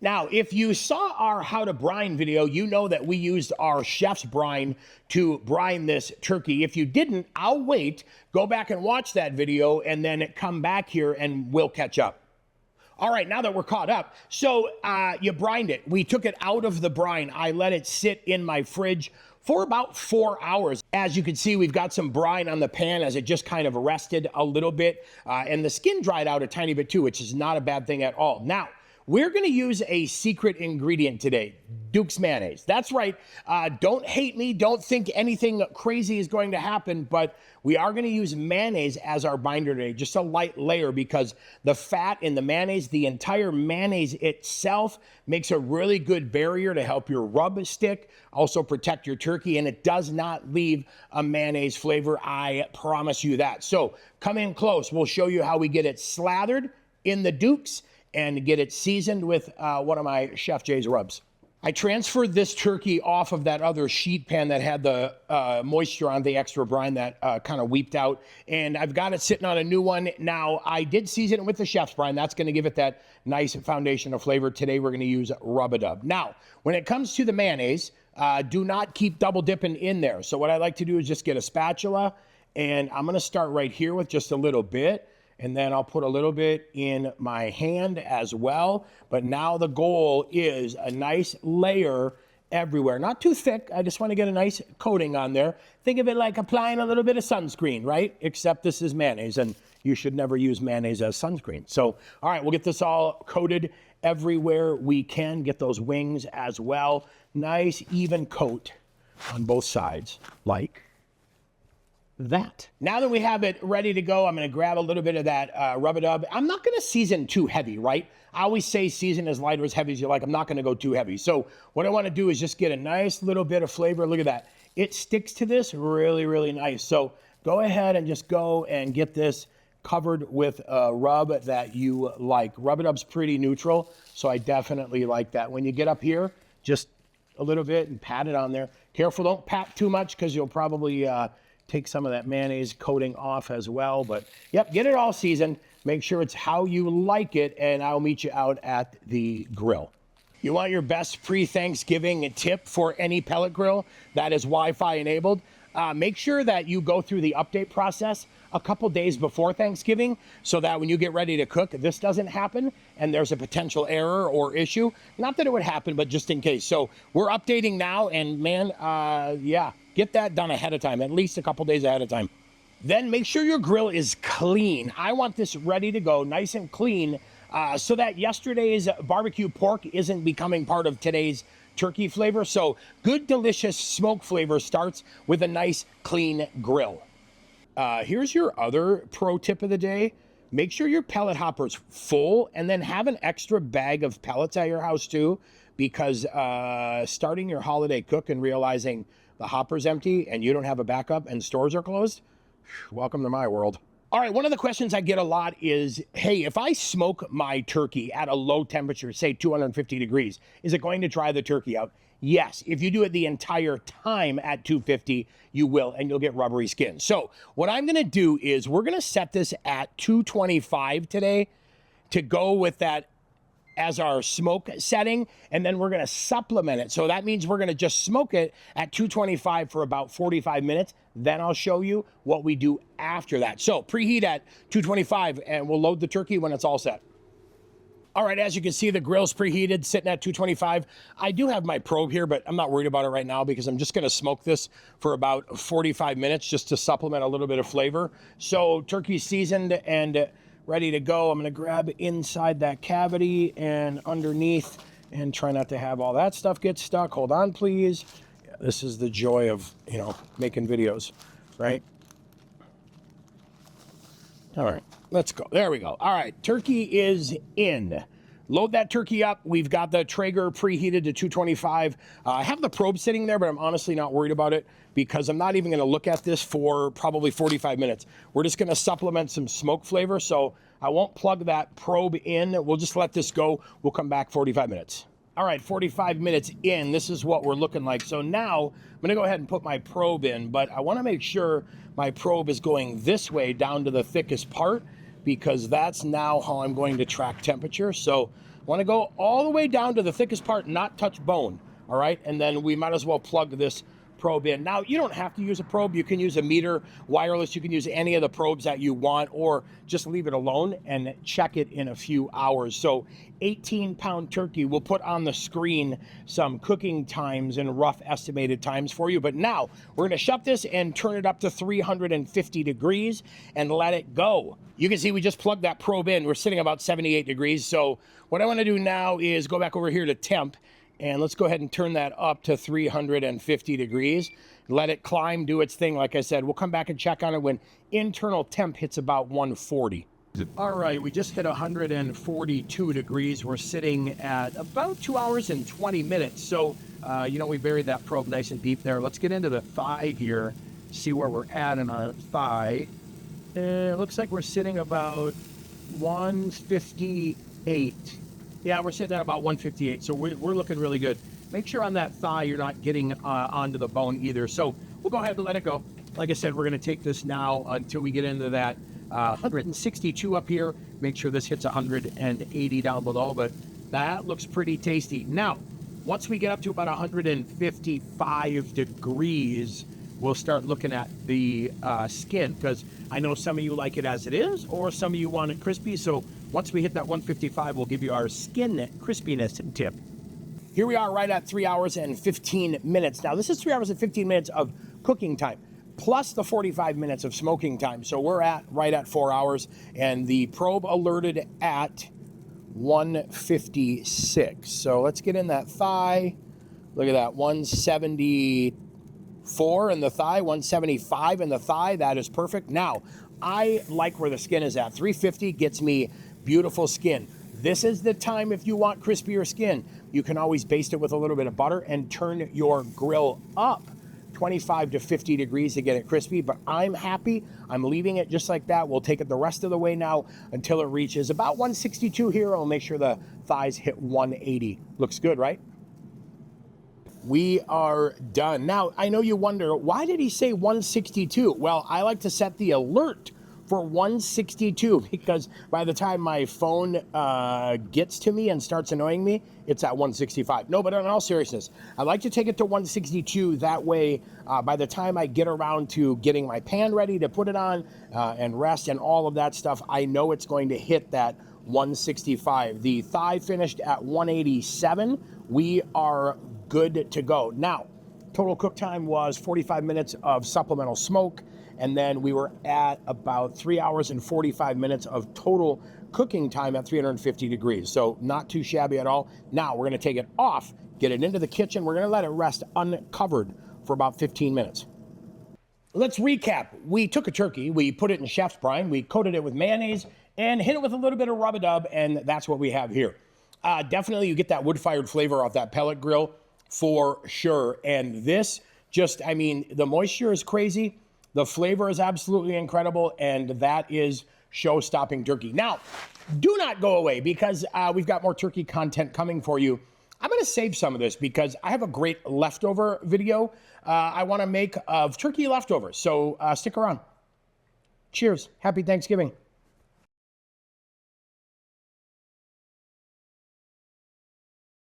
Now, if you saw our how to brine video, you know that we used our chef's brine to brine this turkey. If you didn't, I'll wait, go back and watch that video, and then come back here and we'll catch up. All right, now that we're caught up, so you brined it. We took it out of the brine. I let it sit in my fridge for about 4 hours. As you can see, we've got some brine on the pan as it just kind of rested a little bit, and the skin dried out a tiny bit too, which is not a bad thing at all. Now, we're gonna use a secret ingredient today, Duke's mayonnaise. That's right, don't hate me, don't think anything crazy is going to happen, but we are gonna use mayonnaise as our binder today, just a light layer, because the fat in the mayonnaise, the entire mayonnaise itself makes a really good barrier to help your rub stick, also protect your turkey, and it does not leave a mayonnaise flavor, I promise you that. So come in close, we'll show you how we get it slathered in the Dukes and get it seasoned with one of my Chef Jay's rubs. I transferred this turkey off of that other sheet pan that had the moisture on the extra brine that kind of weeped out, and I've got it sitting on a new one. Now, I did season it with the chef's brine. That's gonna give it that nice foundation of flavor. Today, we're gonna use rub-a-dub. Now, when it comes to the mayonnaise, do not keep double dipping in there. So what I like to do is just get a spatula, and I'm gonna start right here with just a little bit, and then I'll put a little bit in my hand as well. But now the goal is a nice layer everywhere. Not too thick, I just want to get a nice coating on there. Think of it like applying a little bit of sunscreen, right? Except this is mayonnaise, and you should never use mayonnaise as sunscreen. So, all right, we'll get this all coated everywhere we can. Get those wings as well. Nice, even coat on both sides, like that. Now that we have it ready to go, I'm gonna grab a little bit of that rub-a-dub. I'm not gonna season too heavy, right? I always say season as light or as heavy as you like. I'm not gonna go too heavy. So what I wanna do is just get a nice little bit of flavor. Look at that. It sticks to this really, really nice. So go ahead and just go and get this covered with a rub that you like. Rub-a-dub's pretty neutral, so I definitely like that. When you get up here, just a little bit and pat it on there. Careful, don't pat too much, because you'll probably take some of that mayonnaise coating off as well. But yep, get it all seasoned. Make sure it's how you like it, and I'll meet you out at the grill. You want your best pre-Thanksgiving tip for any pellet grill that is Wi-Fi enabled? Make sure that you go through the update process a couple days before Thanksgiving, so that when you get ready to cook, this doesn't happen and there's a potential error or issue. Not that it would happen, but just in case. So we're updating now, and man, yeah, get that done ahead of time, at least a couple days ahead of time. Then make sure your grill is clean. I want this ready to go, nice and clean, so that yesterday's barbecue pork isn't becoming part of today's turkey flavor. So good, delicious smoke flavor starts with a nice, clean grill. Here's your other pro tip of the day. Make sure your pellet hopper's full, and then have an extra bag of pellets at your house too, because starting your holiday cook and realizing the hopper's empty and you don't have a backup and stores are closed, welcome to my world. All right, one of the questions I get a lot is, hey, if I smoke my turkey at a low temperature, say 250 degrees, is it going to dry the turkey out? Yes, if you do it the entire time at 250, you will, and you'll get rubbery skin. So what I'm gonna do is we're gonna set this at 225 today to go with that as our smoke setting, and then we're gonna supplement it. So that means we're gonna just smoke it at 225 for about 45 minutes. Then I'll show you what we do after that. So preheat at 225, and we'll load the turkey when it's all set. All right, as you can see, the grill's preheated, sitting at 225. I do have my probe here, but I'm not worried about it right now, because I'm just gonna smoke this for about 45 minutes just to supplement a little bit of flavor. So turkey's seasoned and ready to go. I'm gonna grab inside that cavity and underneath, and try not to have all that stuff get stuck. Hold on, please. Yeah, this is the joy of, you know, making videos, right? All right, let's go. There we go. All right, turkey is in. Load that turkey up. We've got the Traeger preheated to 225. I have the probe sitting there, but I'm honestly not worried about it, because I'm not even gonna look at this for probably 45 minutes. We're just gonna supplement some smoke flavor, so I won't plug that probe in. We'll just let this go. We'll come back 45 minutes. All right, 45 minutes in, this is what we're looking like. So now I'm gonna go ahead and put my probe in, but I wanna make sure my probe is going this way down to the thickest part, because that's now how I'm going to track temperature. So Want to go all the way down to the thickest part, not touch bone, all right? And then we might as well plug this probe in. Now, you don't have to use a probe. You can use a meter, wireless. You can use any of the probes that you want, or just leave it alone and check it in a few hours. So 18-pound turkey. We'll put on the screen some cooking times and rough estimated times for you. But now we're going to shut this and turn it up to 350 degrees and let it go. You can see we just plugged that probe in. We're sitting about 78 degrees. So what I want to do now is go back over here to temp. And let's go ahead and turn that up to 350 degrees. Let it climb, do its thing. Like I said, we'll come back and check on it when internal temp hits about 140. All right, we just hit 142 degrees. We're sitting at about 2 hours and 20 minutes. So, we buried that probe nice and deep there. Let's get into the thigh here, see where we're at in our thigh. It looks like we're sitting about 158. Yeah, we're sitting at about 158, so we're looking really good. Make sure on that thigh you're not getting onto the bone either. So we'll go ahead and let it go. Like I said, we're going to take this now until we get into that 162 up here. Make sure this hits 180 down below, but that looks pretty tasty. Now, once we get up to about 155 degrees, we'll start looking at the skin, because I know some of you like it as it is, or some of you want it crispy. So once we hit that 155, we'll give you our skin crispiness tip. Here we are right at 3 hours and 15 minutes. Now, this is 3 hours and 15 minutes of cooking time, plus the 45 minutes of smoking time. So we're right at 4 hours, and the probe alerted at 156. So let's get in that thigh. Look at that, 174 in the thigh, 175 in the thigh. That is perfect. Now, I like where the skin is at. 350 gets me beautiful skin. This is the time if you want crispier skin. You can always baste it with a little bit of butter and turn your grill up 25 to 50 degrees to get it crispy, but I'm happy. I'm leaving it just like that. We'll take it the rest of the way now until it reaches about 162 here. I'll make sure the thighs hit 180. Looks good, right? We are done. Now, I know you wonder, why did he say 162? Well, I like to set the alert for 162 because by the time my phone gets to me and starts annoying me, it's at 165. No, but in all seriousness, I like to take it to 162. That way, by the time I get around to getting my pan ready to put it on and rest and all of that stuff, I know it's going to hit that 165. The thigh finished at 187. We are good to go. Now, total cook time was 45 minutes of supplemental smoke, and then we were at about 3 hours and 45 minutes of total cooking time at 350 degrees. So not too shabby at all. Now we're gonna take it off, get it into the kitchen. We're gonna let it rest uncovered for about 15 minutes. Let's recap. We took a turkey, we put it in chef's brine, we coated it with mayonnaise and hit it with a little bit of rub-a-dub, and that's what we have here. Definitely you get that wood-fired flavor off that pellet grill for sure. And this just, I mean, the moisture is crazy. The flavor is absolutely incredible, and that is show-stopping turkey. Now, do not go away because we've got more turkey content coming for you. I'm going to save some of this because I have a great leftover video I want to make of turkey leftovers. So stick around. Cheers. Happy Thanksgiving.